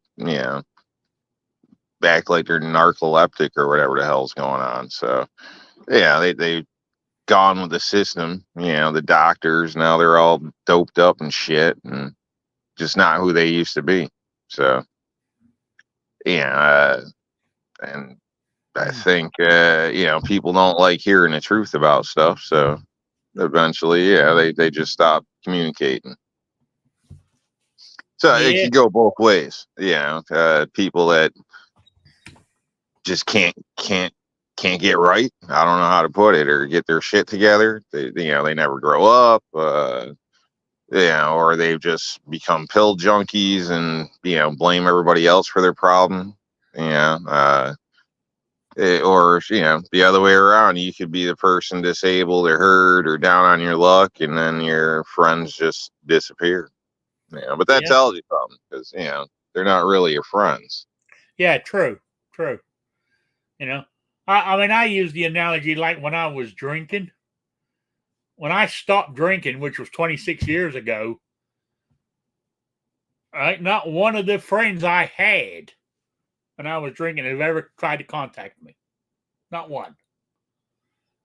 act like they're narcoleptic or whatever the hell's going on. So yeah, they gone with the system. The doctors now they're all doped up and shit, and just not who they used to be. So and I think people don't like hearing the truth about stuff. So eventually, they just stop communicating. So it Yeah. could go both ways. People that just can't get right. I don't know how to put it, or get their shit together. They never grow up. Or they've just become pill junkies and blame everybody else for their problem. Or the other way around. You could be the person disabled or hurt or down on your luck, and then your friends just disappear. But that tells you something, because they're not really your friends. Yeah, true. I mean, I use the analogy like when I was drinking. When I stopped drinking, which was 26 years ago, right, not one of the friends I had when I was drinking have ever tried to contact me. Not one.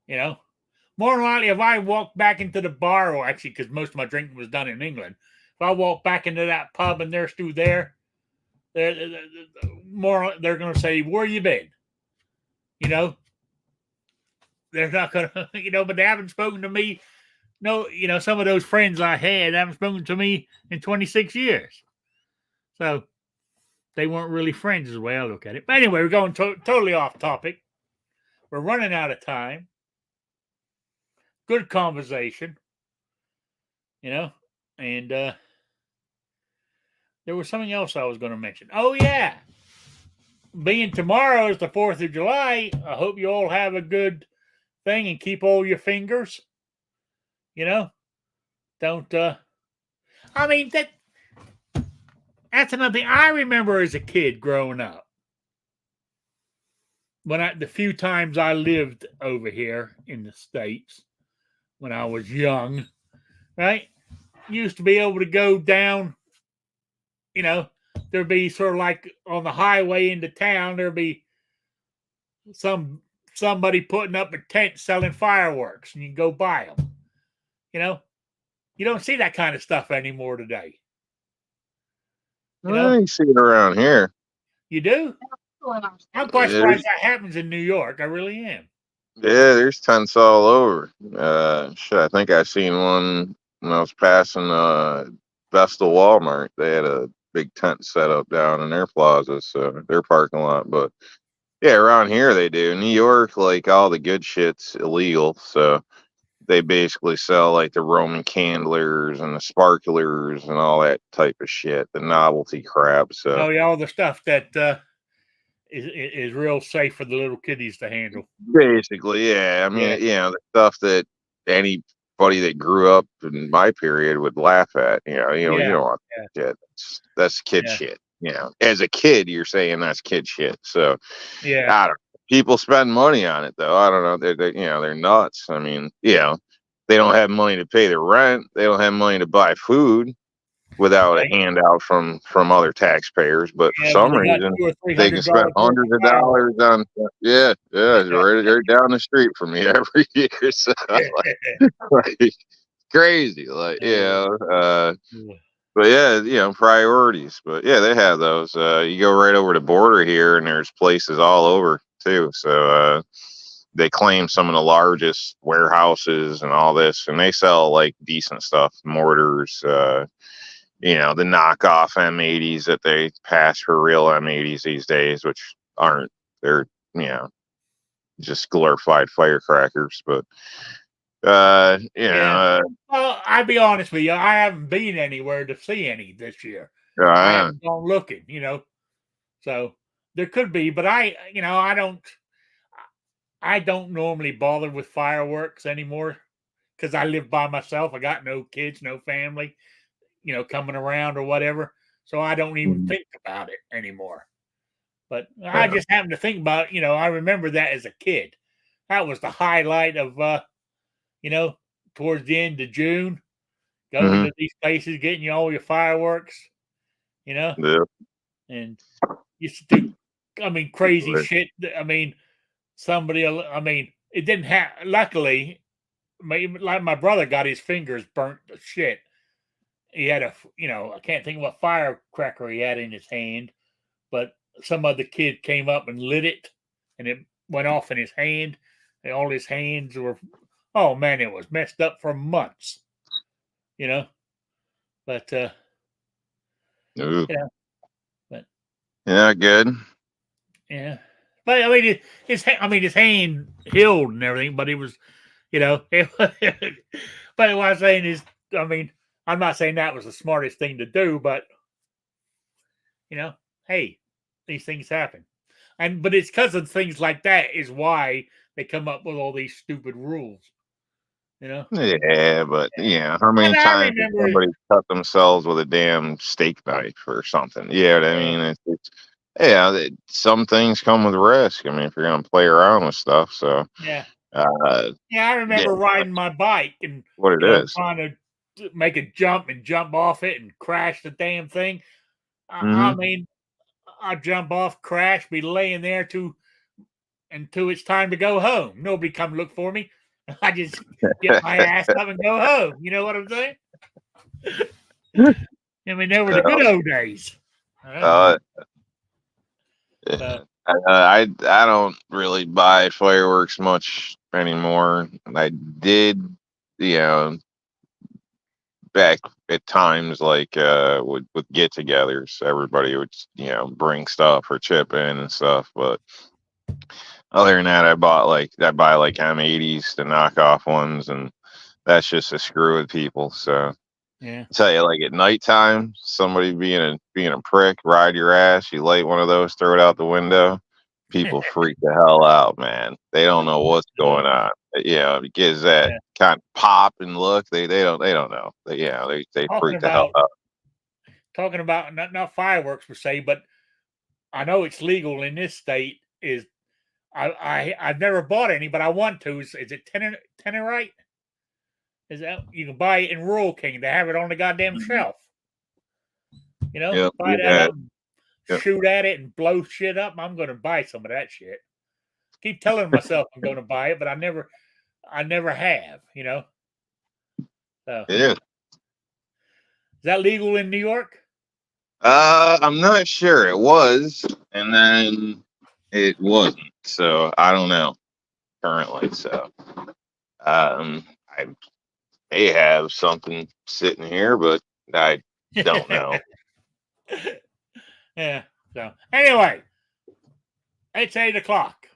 More than likely, if I walked back into the bar, or actually, because most of my drinking was done in England, if I walk back into that pub and they're still there, they're going to say, "Where you been?" They're not going to, but they haven't spoken to me. No, some of those friends I had haven't spoken to me in 26 years. So they weren't really friends, is the way I look at it. But anyway, we're going totally off topic. We're running out of time. Good conversation, and there was something else I was going to mention. Oh, yeah. Being tomorrow is the 4th of July, I hope you all have a good thing and keep all your fingers. Don't, I mean, that's another thing I remember as a kid growing up. The few times I lived over here in the States when I was young, right? Used to be able to go down, there'd be sort of like on the highway into town, there'd be somebody putting up a tent selling fireworks, and you can go buy them. You don't see that kind of stuff anymore today. I see it around here. You do? I'm quite surprised that happens in New York. I really am. Yeah, there's tents all over. Shit, I think I seen one when I was passing Vestal Walmart. They had a big tent set up down in their plaza, so their parking lot. But yeah, around here they do. New York, like all the good shit's illegal, so they basically sell like the Roman candlers and the sparklers and all that type of shit, the novelty crap. So Oh yeah, all the stuff that is real safe for the little kiddies to handle. basically, yeah. I mean, the stuff that anybody that grew up in my period would laugh at. You Yeah, don't want shit. That's kid shit. As a kid, you're saying that's kid shit. So yeah. I don't know. People spend money on it though. I don't know. They're nuts. I mean, they don't have money to pay the rent. They don't have money to buy food without a handout from other taxpayers. But for some they got reason, $200 or they can spend $300 hundreds of dollars on. It's right down the street from me every year. So like, crazy, but yeah, priorities. But yeah, they have those. You go right over the border here, and there's places all over too. So they claim some of the largest warehouses and all this, and they sell like decent stuff, mortars. The knockoff M80s that they pass for real M80s these days, which aren't. They're just glorified firecrackers. But well, I'll be honest with you. I haven't been anywhere to see any this year. I haven't gone looking, So there could be, but I don't normally bother with fireworks anymore because I live by myself. I got no kids, no family, coming around or whatever. So I don't even think about it anymore. But I just happen to think about, I remember that as a kid. That was the highlight of, towards the end of June, going to these places, getting you all your fireworks, Yeah. and used to do, crazy shit. I mean, it didn't have, luckily, like my brother got his fingers burnt to shit. He had I can't think of what firecracker he had in his hand, but some other kid came up and lit it, and it went off in his hand, and all his hands were, oh man, it was messed up for months, but but yeah, good. Yeah, but I mean, his hand healed and everything, but it was, but what I'm saying is, I'm not saying that was the smartest thing to do, but hey, these things happen, but it's because of things like that is why they come up with all these stupid rules, Yeah, but how many times has somebody cut themselves with a damn steak knife or something? Yeah, I mean, some things come with risk. I mean, if you're gonna play around with stuff, so I remember riding my bike and what it is. trying to make a jump and jump off it and crash the damn thing. I mean, I jump off, crash, be laying there until it's time to go home. Nobody come look for me. I just get my ass up and go home. You know what I'm saying? I mean, they were the good old days. I don't really buy fireworks much anymore. I did, back at times like with get-togethers, everybody would bring stuff or chip in and stuff. But other than that, I buy like M80s, the knockoff ones, and that's just to screw with people. So yeah, I tell you, like at nighttime, somebody being a prick, ride your ass. You light one of those, throw it out the window. People freak the hell out, man. They don't know what's going on. It gives that kind of pop and look. They don't know. They freak the hell out. Talking about not fireworks per se, but I know it's legal in this state. Is I've never bought any, but I want to. Is it Tannerite? Is that you can buy it in Rural King? They have it on the goddamn shelf. Buy that up, shoot at it, and blow shit up. I'm going to buy some of that shit. Keep telling myself I'm going to buy it, but I never have. So, yeah. Is that legal in New York? I'm not sure. It was, and then it wasn't. So I don't know currently. So I may have something sitting here, but I don't know. Yeah. So anyway, it's 8 o'clock.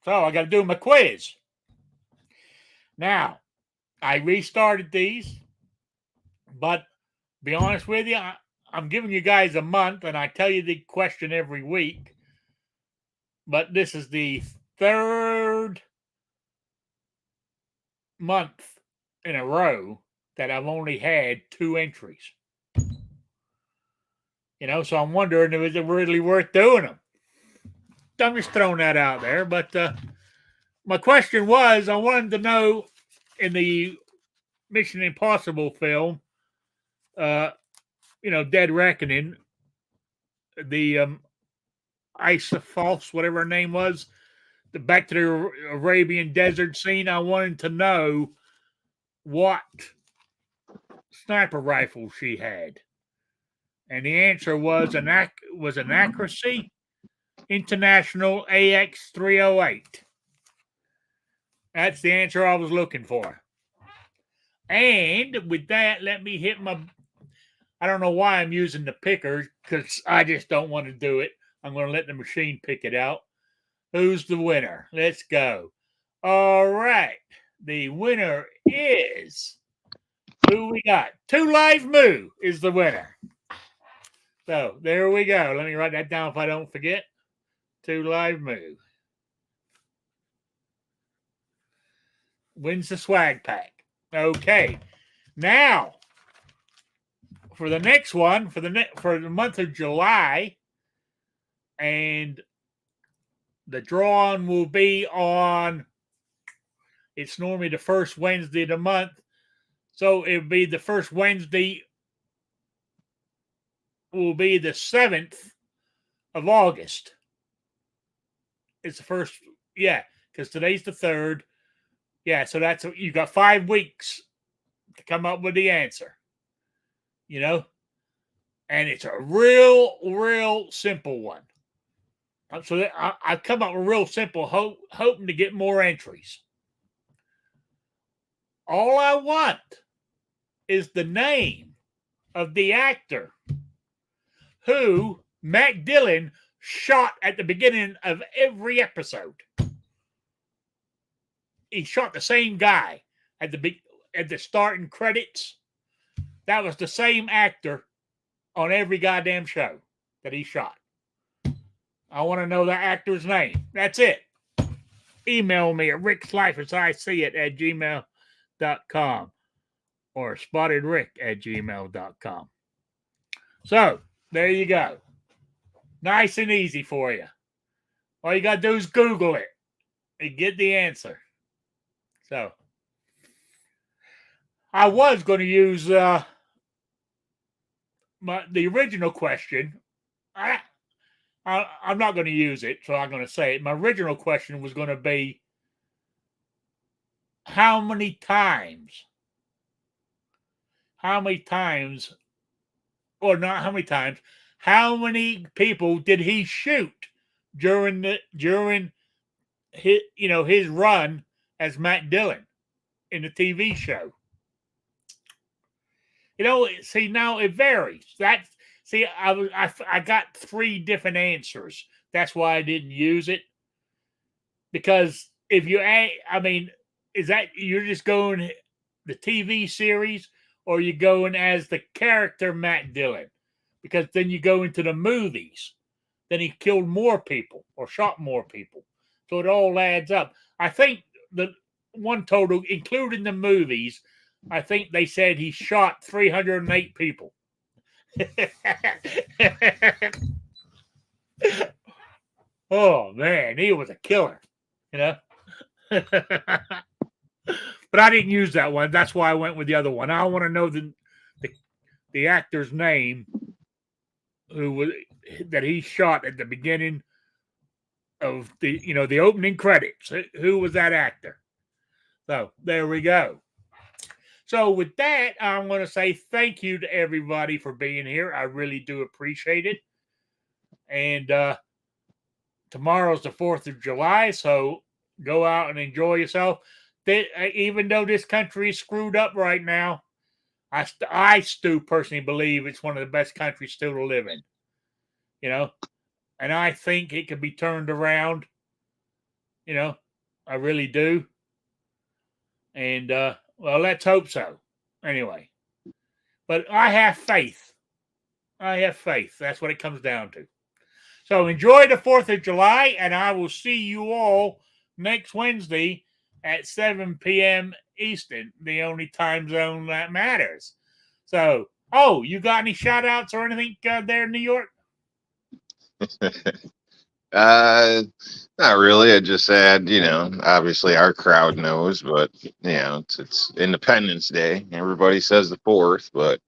So I got to do my quiz. Now, I restarted these, but be honest with you, I'm giving you guys a month, and I tell you the question every week. But this is the third month in a row that I've only had 2 entries. So I'm wondering, is it really worth doing them? I'm just throwing that out there. But my question was, I wanted to know in the Mission Impossible film, Dead Reckoning, the Isa False, whatever her name was, the back to the Arabian desert scene. I wanted to know what sniper rifle she had, and the answer was an Accuracy International AX308. That's the answer I was looking for. And with that, let me hit my. I don't know why I'm using the picker because I just don't want to do it. I'm going to let the machine pick it out. Who's the winner? Let's go. All right. The winner is who we got? 2 Live Moo is the winner. So there we go. Let me write that down if I don't forget. 2 Live Moo wins the swag pack. Okay. Now, for the next one, for the month of July, and the drawing will be on. It's normally the first Wednesday of the month, so it'll be the first Wednesday. Will be the 7th of August. It's the first, yeah, because today's the 3rd. Yeah, so that's you got 5 weeks to come up with the answer. And it's a real simple one. So I've come up with real simple, hoping to get more entries. All I want is the name of the actor who Matt Dillon shot at the beginning of every episode. He shot the same guy at the starting credits. That was the same actor on every goddamn show that he shot. I want to know the actor's name. That's it. Email me at rickslife@gmail.com or spottedrick@gmail.com. So, there you go. Nice and easy for you. All you got to do is Google it and get the answer. So, I was going to use the original question. I'm not going to use it, so I'm going to say it. My original question was going to be, how many times, or not how many times, how many people did he shoot during his run as Matt Dillon in the TV show? See, now it varies. I got 3 different answers. That's why I didn't use it. Because if you, is that you're just going the TV series, or you going as the character Matt Dillon? Because then you go into the movies. Then he killed more people or shot more people. So it all adds up. I think the one total, including the movies, I think they said he shot 308 people. Oh, man, he was a killer, But I didn't use that one. That's why I went with the other one. I want to know the actor's name that he shot at the beginning of the opening credits. Who was that actor? So there we go. So with that, I'm going to say thank you to everybody for being here. I really do appreciate it. And tomorrow's the 4th of July, so go out and enjoy yourself. Even though this country is screwed up right now, I still personally believe it's one of the best countries still to live in. You know, and I think it could be turned around. You know, I really do. And well, let's hope so. Anyway, but I have faith. I have faith. That's what it comes down to. So enjoy the 4th of July, and I will see you all next Wednesday at 7 p.m. Eastern, the only time zone that matters. So, you got any shout outs or anything there in New York? Not really. I just said, obviously our crowd knows, but it's Independence Day. Everybody says the 4th, but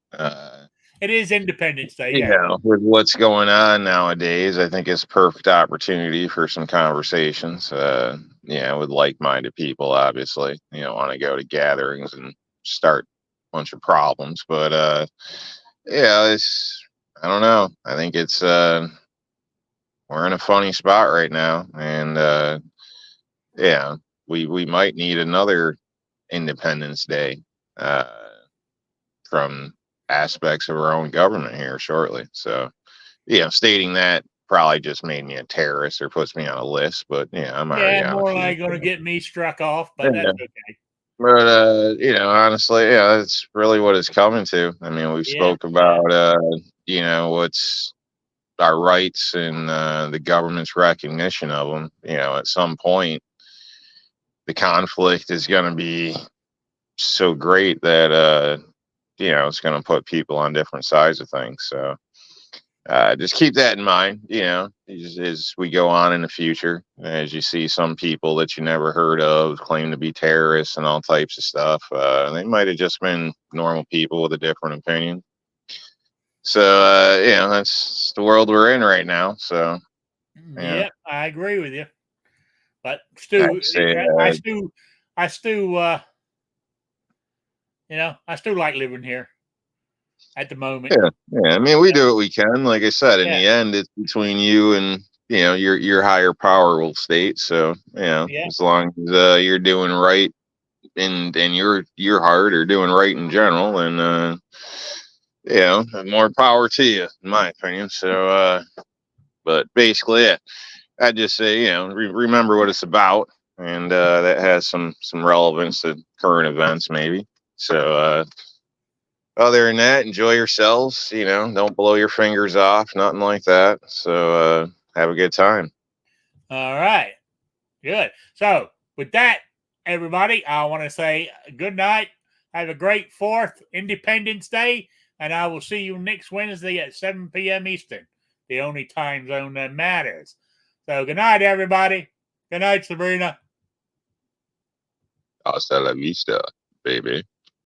it is Independence Day. With what's going on nowadays, I think it's a perfect opportunity for some conversations. With like-minded people, obviously, want to go to gatherings and start a bunch of problems, but I don't know. I think it's we're in a funny spot right now, and we might need another Independence Day from aspects of our own government here shortly. So, stating that probably just made me a terrorist or puts me on a list, but I'm already on more like going to get me struck off, but that's okay. But honestly, that's really what it's coming to. I mean, we've spoke about what's our rights and the government's recognition of them. At some point, the conflict is going to be so great that it's going to put people on different sides of things. So just keep that in mind. As we go on in the future, as you see some people that you never heard of claim to be terrorists and all types of stuff, they might have just been normal people with a different opinion. So, that's the world we're in right now. So, yeah, I agree with you. But still, I still like living here at the moment. Yeah. I mean, we do what we can. Like I said, in the end, it's between you and your higher power will state. So, as long as you're doing right and your heart or doing right in general, and more power to you, in my opinion. So, but basically, I just say, remember what it's about, and that has some relevance to current events, maybe. So, other than that, enjoy yourselves. Don't blow your fingers off, nothing like that. So, have a good time. All right, good. So, with that, everybody, I want to say good night. Have a great 4th Independence Day. And I will see you next Wednesday at 7 p.m. Eastern, the only time zone that matters. So good night, everybody. Good night, Sabrina. Hasta la vista, baby.